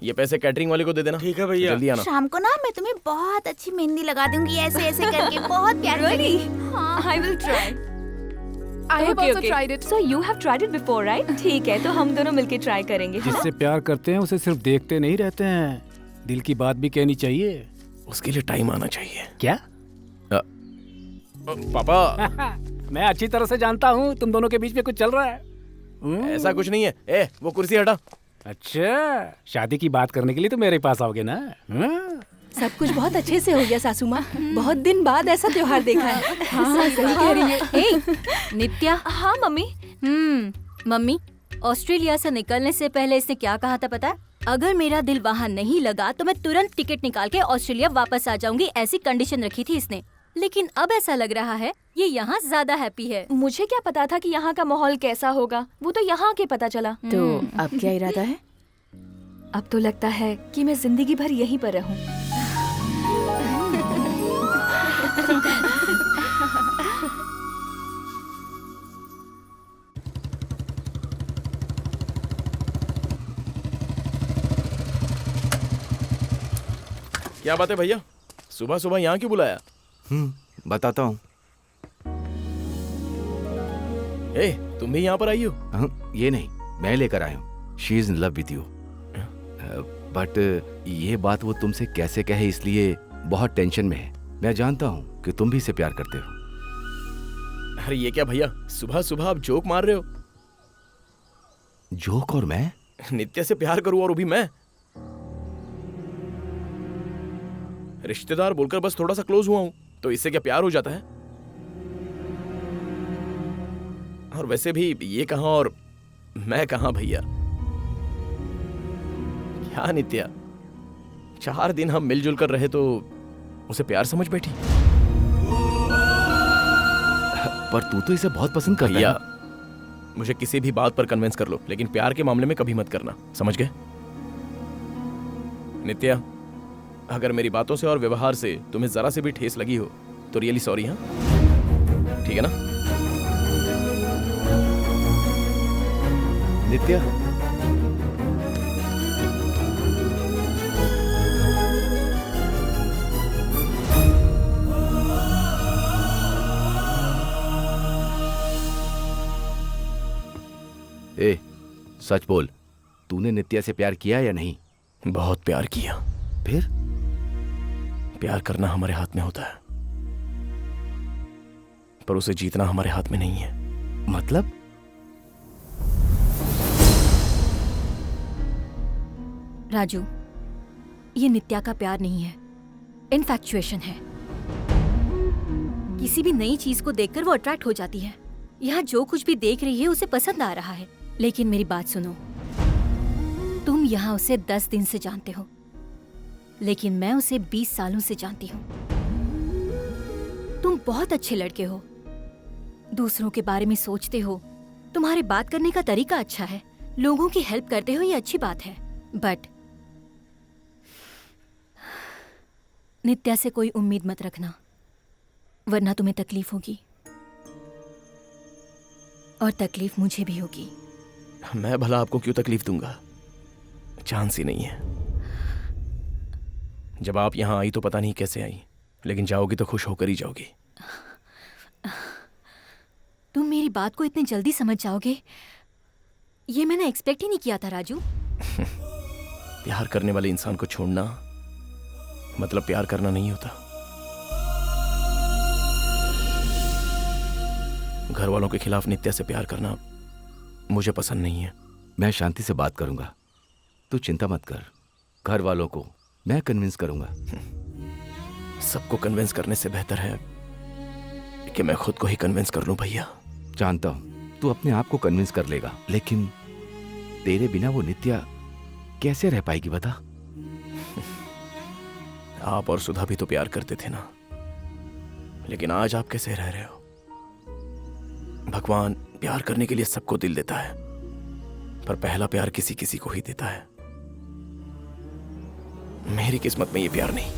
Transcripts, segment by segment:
ये पैसे कैटरिंग वाले को दे देना। ठीक है भैया। जल्दी आना। शाम को ना मैं तुम्हें बहुत अच्छी मेहंदी लगा दूंगी, ऐसे ऐसे करके, बहुत प्यार Really? करेगी। हाँ। I will try. I have Okay, also okay. tried it. So you have tried it before, right? ठीक है, तो हम दोनों मिलके ट्राई करेंगे। जिससे प्यार करते हैं उसे सिर्फ देखते नहीं रहते हैं, दिल की बात भी कहनी चाहिए। उसके लिए टाइम आना चाहिए। क्या? पापा मैं अच्छी तरह से जानता हूँ तुम दोनों के बीच में कुछ चल रहा है। ऐसा कुछ नहीं है। ए, वो कुर्सी हटा। अच्छा, शादी की बात करने के लिए तो मेरे पास आओगे ना? सब कुछ बहुत अच्छे से हो गया सासू माँ। बहुत दिन बाद ऐसा त्योहार देखा है। हाँ, सही कह रही है। हे, नित्या। हाँ मम्मी। मम्मी, ऑस्ट्रेलिया से निकलने से पहले इसने क्या कहा था पता है? अगर मेरा दिल वहाँ नहीं लगा तो मैं तुरंत टिकट निकाल के ऑस्ट्रेलिया वापस आ जाऊंगी, ऐसी कंडीशन रखी थी इसने। लेकिन अब ऐसा लग रहा है ये यहाँ ज्यादा हैप्पी है। मुझे क्या पता था कि यहाँ का माहौल कैसा होगा, वो तो यहाँ आके पता चला। तो अब क्या इरादा है? अब तो लगता है कि मैं जिंदगी भर यहीं पर रहूं। क्या बात है भैया, सुबह सुबह यहाँ क्यों बुलाया? बताता हूँ। ए, तुम भी यहाँ पर आई हो? ये नहीं, मैं लेकर आया हूँ। She is in love with you. But ये बात वो तुमसे कैसे कहे, इसलिए बहुत टेंशन में है। मैं जानता हूँ कि तुम भी इसे प्यार करते हो। अरे ये क्या भैया, सुबह सुबह आप जोक मार रहे हो? जोक? और मैं नित्या से प्यार करूं और वो भी मैं? रिश्तेदार बोलकर बस थोड़ा सा क्लोज हुआ हूं, तो इससे क्या प्यार हो जाता है? और वैसे भी ये कहां और मैं कहां भैया? क्या नित्या, 4 दिन हम मिलजुल कर रहे तो उसे प्यार समझ बैठी? पर तू तो इसे बहुत पसंद करता भैया, है। मुझे किसी भी बात पर कन्विंस कर लो, लेकिन प्यार के मामले में कभी मत करना, समझ गए? नित्या, अगर मेरी बातों से और व्यवहार से तुम्हें जरा से भी ठेस लगी हो तो रियली सॉरी। हाँ, ठीक है ना? नित्या, ए, सच बोल, तूने नित्या से प्यार किया या नहीं? बहुत प्यार किया। फिर? प्यार करना हमारे हाथ में होता है, पर उसे जीतना हमारे हाथ में नहीं है। मतलब? राजू, ये नित्या का प्यार नहीं है, इनफैक्चुएशन है। किसी भी नई चीज को देखकर वो अट्रैक्ट हो जाती है। यहाँ जो कुछ भी देख रही है उसे पसंद आ रहा है। लेकिन मेरी बात सुनो, तुम यहाँ उसे 10 दिन से जानते हो, लेकिन मैं उसे 20 सालों से जानती हूँ। तुम बहुत अच्छे लड़के हो, दूसरों के बारे में सोचते हो, तुम्हारे बात करने का तरीका अच्छा है, लोगों की हेल्प करते हो, ये अच्छी बात है। बट नित्या से कोई उम्मीद मत रखना, वरना तुम्हें तकलीफ होगी, और तकलीफ मुझे भी होगी। मैं भला आपको क्यों तकलीफ दूंगा? चांस ही नहीं है। जब आप यहां आई तो पता नहीं कैसे आई, लेकिन जाओगी तो खुश होकर ही जाओगी। तुम मेरी बात को इतनी जल्दी समझ जाओगे, ये मैंने एक्सपेक्ट ही नहीं किया था राजू। प्यार करने वाले इंसान को छोड़ना मतलब प्यार करना नहीं होता। घर वालों के खिलाफ नित्या से प्यार करना मुझे पसंद नहीं है। मैं शांति से बात करूंगा, तू चिंता मत कर। घर वालों को मैं कन्विंस करूंगा। सबको कन्विंस करने से बेहतर है कि मैं खुद को ही कन्विंस कर लूं भैया। जानता हूं तू अपने आप को कन्विंस कर लेगा, लेकिन तेरे बिना वो नित्या कैसे रह पाएगी बता? आप और सुधा भी तो प्यार करते थे ना, लेकिन आज आप कैसे रह रहे हो? भगवान प्यार करने के लिए सबको दिल देता है, पर पहला प्यार किसी किसी को ही देता है। मेरी किस्मत में ये प्यार नहीं।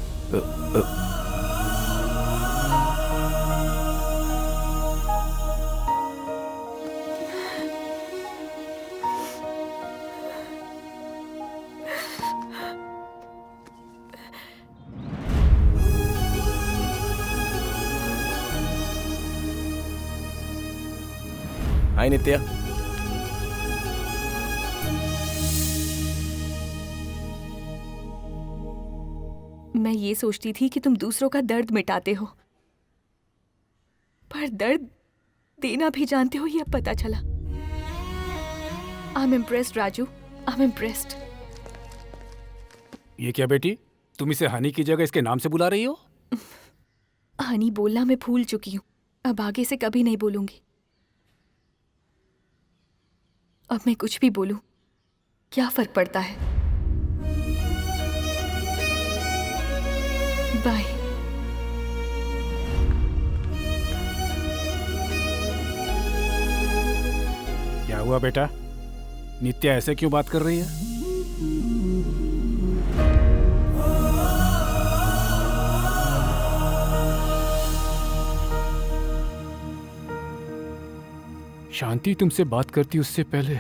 हाय नित्या। मैं ये सोचती थी कि तुम दूसरों का दर्द मिटाते हो, पर दर्द देना भी जानते हो, ये अब पता चला। I am impressed Raju, I am impressed. ये क्या बेटी, तुम इसे हनी की जगह इसके नाम से बुला रही हो? हनी बोलना मैं भूल चुकी हूँ, अब आगे से कभी नहीं बोलूंगी। अब मैं कुछ भी बोलूं, क्या फर्क पड़ता है? बाय। क्या हुआ बेटा, नित्या ऐसे क्यों बात कर रही है? शांति तुमसे बात करती उससे पहले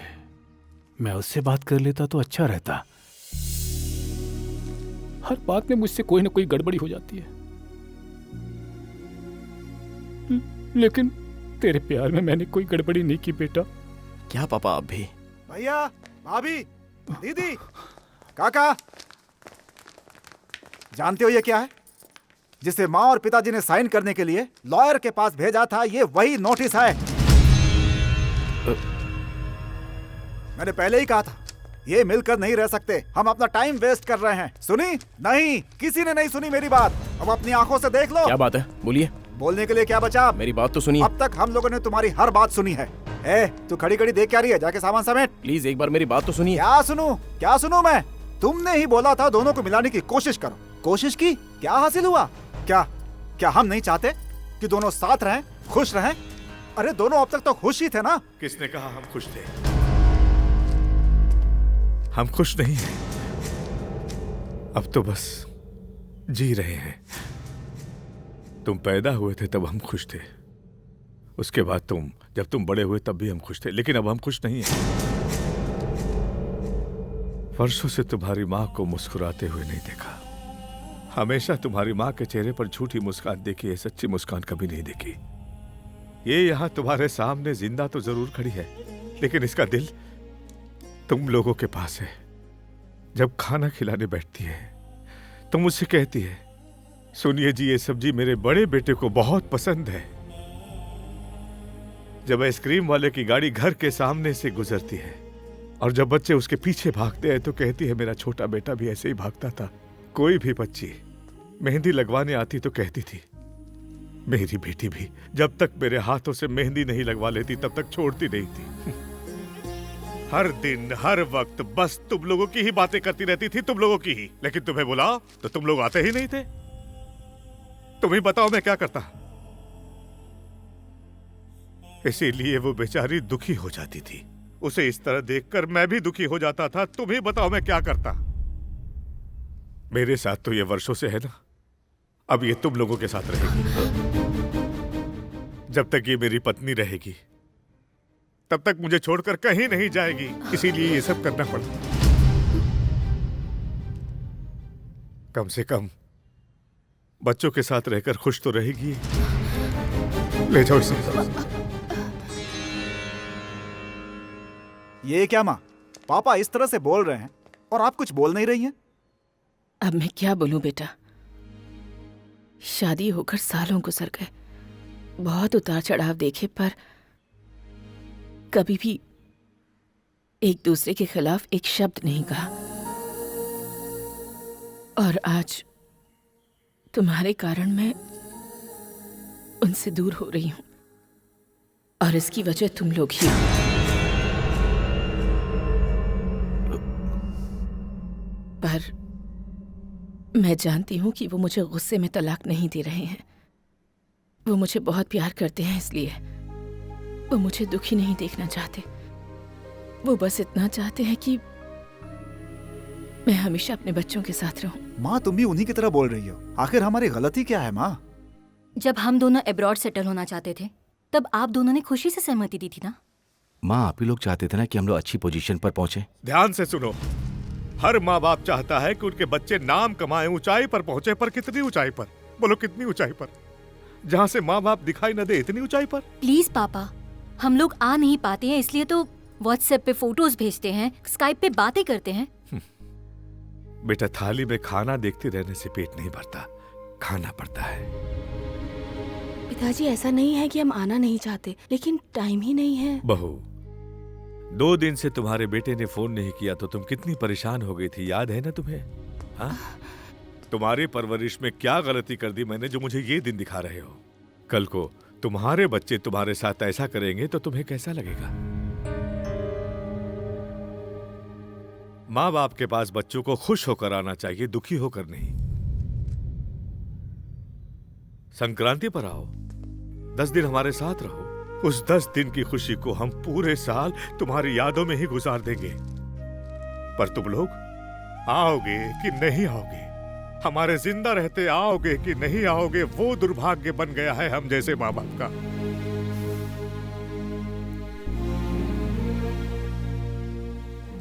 मैं उससे बात कर लेता तो अच्छा रहता। हर बात में मुझसे कोई ना कोई गड़बड़ी हो जाती है। लेकिन तेरे प्यार में मैंने कोई गड़बड़ी नहीं की बेटा। क्या पापा आप भी? भैया, भाभी, दीदी, काका, जानते हो ये क्या है? जिसे माँ और पिताजी ने साइन करने के लिए लॉयर के पास भेजा था, ये वही नोटिस है। मैंने पहले ही कहा था, ये मिलकर नहीं रह सकते, हम अपना टाइम वेस्ट कर रहे हैं। सुनी? नहीं, किसी ने नहीं सुनी मेरी बात। अब अपनी आंखों से देख लो। क्या बात है, बोलिए। बोलने के लिए क्या बचा? मेरी बात तो सुनिए। अब तक हम लोगों ने तुम्हारी हर बात सुनी है। ए, तू खड़ी खड़ी देख क्या रही है? जाके सामान समेट। प्लीज एक बार मेरी बात तो सुनिए। क्या सुनूं? क्या सुनूं मैं? तुमने ही बोला था दोनों को मिलाने की कोशिश करो। कोशिश की, क्या हासिल हुआ? क्या हम नहीं चाहते कि दोनों साथ रहें, खुश रहें? अरे दोनों अब तक तो खुश ही थे ना। किसने कहा हम खुश थे? हम खुश नहीं हैं। अब तो बस जी रहे हैं। तुम पैदा हुए थे तब हम खुश थे, उसके बाद जब तुम बड़े हुए तब भी हम खुश थे, लेकिन अब हम खुश नहीं हैं। वर्षों से तुम्हारी माँ को मुस्कुराते हुए नहीं देखा। हमेशा तुम्हारी माँ के चेहरे पर झूठी मुस्कान देखी है, सच्ची मुस्कान कभी नहीं देखी। ये यहाँ तुम्हारे सामने जिंदा तो जरूर खड़ी है, लेकिन इसका दिल तुम लोगों के पास है। जब खाना खिलाने बैठती है तो मुझसे कहती है, सुनिए जी, ये सब्जी मेरे बड़े बेटे को बहुत पसंद है। जब आइसक्रीम वाले की गाड़ी घर के सामने से गुजरती है और जब बच्चे उसके पीछे भागते हैं तो कहती है, मेरा छोटा बेटा भी ऐसे ही भागता था। कोई भी बच्ची मेहंदी लगवाने आती तो कहती थी, मेरी बेटी भी जब तक मेरे हाथों से मेहंदी नहीं लगवा लेती तब तक छोड़ती नहीं थी। हर दिन हर वक्त बस तुम लोगों की ही बातें करती रहती थी, तुम लोगों की ही। लेकिन तुम्हें बुलाओ तो तुम लोग आते ही नहीं थे। तुम ही बताओ मैं क्या करता। इसीलिए वो बेचारी दुखी हो जाती थी। उसे इस तरह देखकर मैं भी दुखी हो जाता था। तुम ही बताओ मैं क्या करता। मेरे साथ तो ये वर्षों से है ना, अब ये तुम लोगों के साथ रहेगी। जब तक ये मेरी पत्नी रहेगी तब तक मुझे छोड़कर कहीं नहीं जाएगी। इसीलिए ये सब करना पड़ा। कम से कम बच्चों के साथ रहकर खुश तो रहेगी। ले जाओ इसे। ये क्या माँ, पापा इस तरह से बोल रहे हैं और आप कुछ बोल नहीं रही हैं? अब मैं क्या बोलूं बेटा, शादी होकर सालों गुजर गए, बहुत उतार चढ़ाव देखे, पर कभी भी एक दूसरे के खिलाफ एक शब्द नहीं कहा। और आज तुम्हारे कारण मैं उनसे दूर हो रही हूं और इसकी वजह तुम लोग ही हो। पर मैं जानती हूं कि वो मुझे गुस्से में तलाक नहीं दे रहे हैं। वो मुझे बहुत प्यार करते हैं, इसलिए वो मुझे दुखी नहीं देखना चाहते। वो बस इतना चाहते हैं कि मैं हमेशा अपने बच्चों के साथ रहूं। माँ, तुम भी उन्हीं की तरह बोल रही हो। आखिर हमारी गलती क्या है माँ? जब हम दोनों अब्रॉड सेटल होना चाहते थे तब आप दोनों ने खुशी से सहमति दी थी ना। माँ, आप ही लोग चाहते थे ना कि हम लोग अच्छी पोजीशन पर पहुंचे। ध्यान से सुनो, हर माँ बाप चाहता है कि उनके बच्चे नाम कमाएं, ऊंचाई पर पहुंचे। पर कितनी ऊंचाई पर? बोलो कितनी ऊंचाई पर? जहां से माँ बाप दिखाई न दे, इतनी ऊंचाई पर। प्लीज पापा, हम लोग आ नहीं पाते हैं इसलिए तो व्हाट्सएप पे फोटोज भेजते हैं, स्काइप पे बातें करते हैं। बेटा, थाली में खाना देखते रहने से पेट नहीं भरता, खाना पड़ता है। पिताजी ऐसा नहीं है कि हम आना नहीं चाहते, लेकिन टाइम ही नहीं है। बहू, 2 दिन से तुम्हारे बेटे ने फोन नहीं किया तो तुम कितनी परेशान हो गई थी, याद है ना तुम्हें? हाँ? तुम्हारी परवरिश में क्या गलती कर दी मैंने जो मुझे ये दिन दिखा रहे हो? कल को तुम्हारे बच्चे तुम्हारे साथ ऐसा करेंगे तो तुम्हें कैसा लगेगा? माँ बाप के पास बच्चों को खुश होकर आना चाहिए, दुखी होकर नहीं। संक्रांति पर आओ, 10 दिन हमारे साथ रहो। उस 10 दिन की खुशी को हम पूरे साल तुम्हारी यादों में ही गुजार देंगे। पर तुम लोग आओगे कि नहीं आओगे, हमारे जिंदा रहते आओगे कि नहीं आओगे, वो दुर्भाग्य बन गया है हम जैसे माँ बाप का।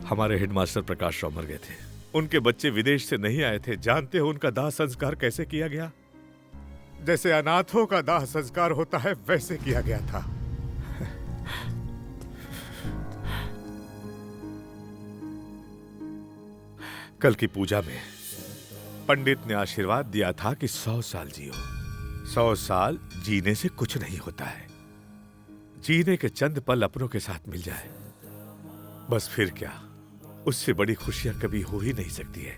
हमारे हेडमास्टर प्रकाश राव मर गए थे, उनके बच्चे विदेश से नहीं आए थे। जानते हो उनका दाह संस्कार कैसे किया गया? जैसे अनाथों का दाह संस्कार होता है वैसे किया गया था। कल की पूजा में पंडित ने आशीर्वाद दिया था कि 100 साल जियो। 100 साल जीने से कुछ नहीं होता है, जीने के चंद पल अपनों के साथ मिल जाए बस, फिर क्या, उससे बड़ी खुशियां कभी हो ही नहीं सकती है।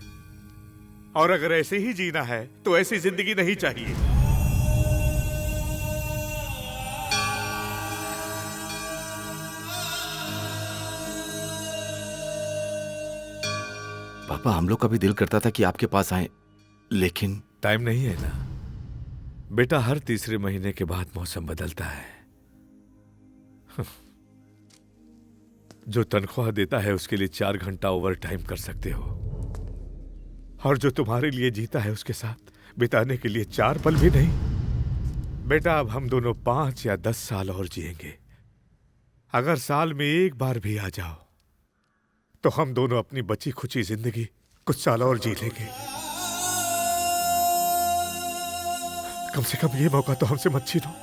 और अगर ऐसे ही जीना है तो ऐसी जिंदगी नहीं चाहिए। पापा, हम लोग का भी दिल करता था कि आपके पास आए, लेकिन टाइम नहीं है ना बेटा, हर तीसरे महीने के बाद मौसम बदलता है। जो तनख्वाह देता है उसके लिए 4 घंटा ओवर टाइम कर सकते हो, और जो तुम्हारे लिए जीता है उसके साथ बिताने के लिए 4 पल भी नहीं। बेटा, अब हम दोनों 5 या 10 साल और जिएंगे। अगर साल में एक बार भी आ जाओ तो हम दोनों अपनी बची खुची जिंदगी कुछ साल और जी लेंगे। कम से कम ये मौका तो हमसे मत छीनो।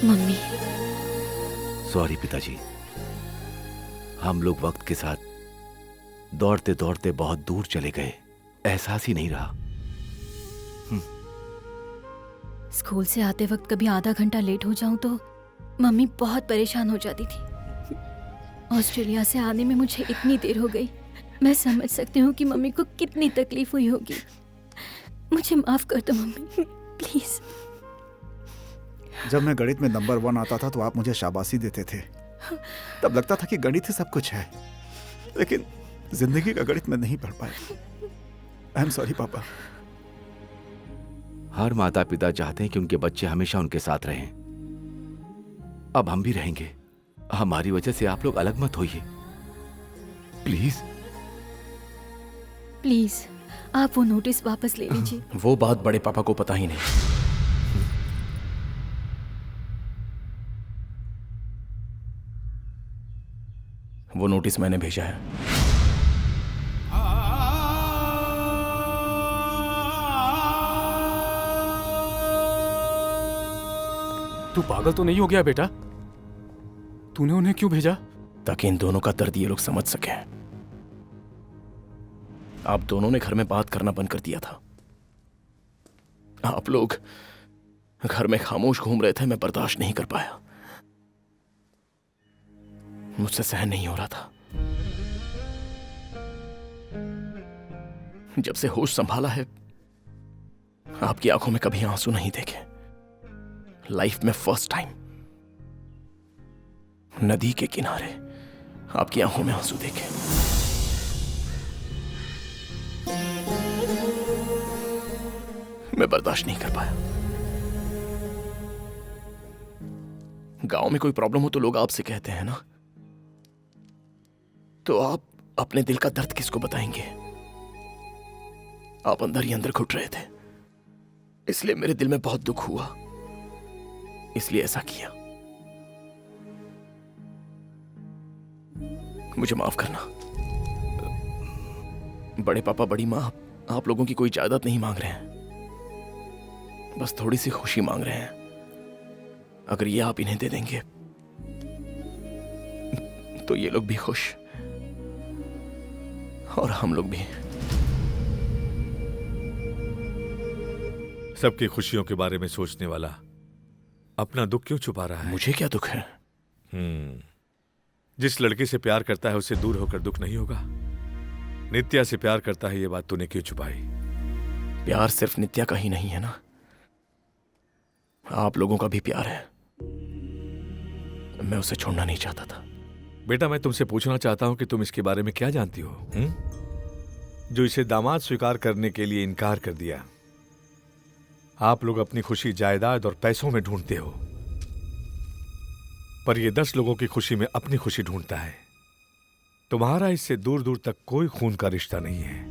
मम्मी, सॉरी पिताजी, हम लोग वक्त के साथ दौड़ते दौड़ते बहुत दूर चले गए, एहसास ही नहीं रहा। स्कूल से आते वक्त कभी आधा घंटा लेट हो जाऊं तो मम्मी बहुत परेशान हो जाती थी। ऑस्ट्रेलिया से आने में मुझे इतनी देर हो गई, मैं समझ सकती हूँ कि मम्मी को कितनी तकलीफ हुई होगी। मुझे माफ कर दो मम्मी, प्लीज। जब मैं गणित में नंबर 1 आता था तो आप मुझे शाबाशी देते थे, तब लगता था कि गणित ही सब कुछ है, लेकिन जिंदगी का गणित में नहीं पढ़ पाया। आई एम सॉरी पापा। हर माता पिता चाहते हैं कि उनके बच्चे हमेशा उनके साथ रहें। अब हम भी रहेंगे, हमारी वजह से आप लोग अलग मत होइए, प्लीज। प्लीज आप वो नोटिस वापस ले लीजिए। वो बात बड़े पापा को पता ही नहीं। वो नोटिस मैंने भेजा है। तू पागल तो नहीं हो गया बेटा? तूने उन्हें क्यों भेजा? ताकि इन दोनों का दर्द ये लोग समझ सके। आप दोनों ने घर में बात करना बंद कर दिया था। आप लोग घर में खामोश घूम रहे थे, मैं बर्दाश्त नहीं कर पाया, मुझसे सहन नहीं हो रहा था। जब से होश संभाला है, आपकी आंखों में कभी आंसू नहीं देखे। लाइफ में फर्स्ट टाइम नदी के किनारे आपकी आंखों में आंसू देखे। मैं बर्दाश्त नहीं कर पाया। गांव में कोई प्रॉब्लम हो तो लोग आपसे कहते हैं ना, तो आप अपने दिल का दर्द किसको बताएंगे? आप अंदर ही अंदर घुट रहे थे। इसलिए मेरे दिल में बहुत दुख हुआ, इसलिए ऐसा किया। मुझे माफ करना। बड़े पापा, बड़ी माँ, आप लोगों की कोई जायदाद नहीं मांग रहे हैं, बस थोड़ी सी खुशी मांग रहे हैं। अगर ये आप इन्हें दे देंगे तो ये लोग भी खुश और हम लोग भी। सबकी खुशियों के बारे में सोचने वाला अपना दुख क्यों छुपा रहा है? मुझे क्या दुख है? जिस लड़की से प्यार करता है उससे दूर होकर दुख नहीं होगा। नित्या से प्यार करता है, ये बात तूने क्यों छुपाई? प्यार सिर्फ नित्या का ही नहीं है ना, आप लोगों का भी प्यार है। मैं उसे छोड़ना नहीं चाहता था। बेटा, मैं तुमसे पूछना चाहता हूं कि तुम इसके बारे में क्या जानती हो, जो इसे दामाद स्वीकार करने के लिए इनकार कर दिया। आप लोग अपनी खुशी जायदाद और पैसों में ढूंढते हो, पर यह 10 लोगों की खुशी में अपनी खुशी ढूंढता है। तुम्हारा इससे दूर दूर तक कोई खून का रिश्ता नहीं है,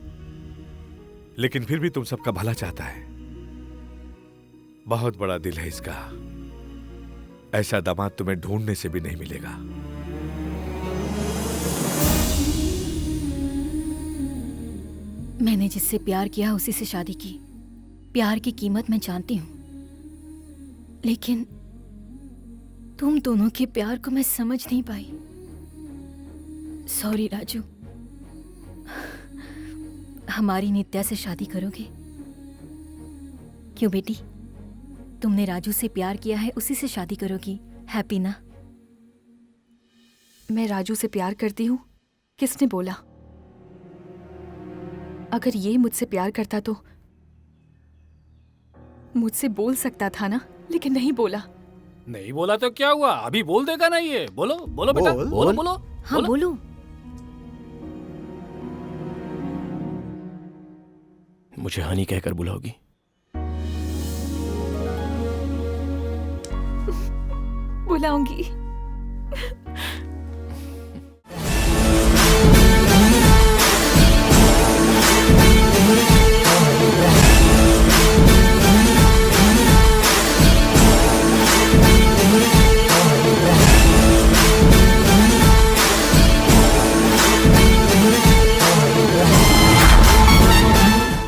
लेकिन फिर भी तुम सबका भला चाहता है। बहुत बड़ा दिल है इसका। ऐसा दामाद तुम्हें ढूंढने से भी नहीं मिलेगा। मैंने जिससे प्यार किया उसी से शादी की। प्यार की कीमत मैं जानती हूं, लेकिन तुम दोनों के प्यार को मैं समझ नहीं पाई। सॉरी राजू। हमारी नित्या से शादी करोगे? क्यों बेटी, तुमने राजू से प्यार किया है, उसी से शादी करोगी, हैप्पी ना? मैं राजू से प्यार करती हूँ, किसने बोला? अगर ये मुझसे प्यार करता तो मुझसे बोल सकता था ना, लेकिन नहीं बोला। नहीं बोला तो क्या हुआ, अभी बोल देगा ना ये। बोलो बोलो बेटा, बोल। बोलो बोलो। हाँ बोलो। मुझे हनी कहकर बुलाओगी? बुलाऊंगी।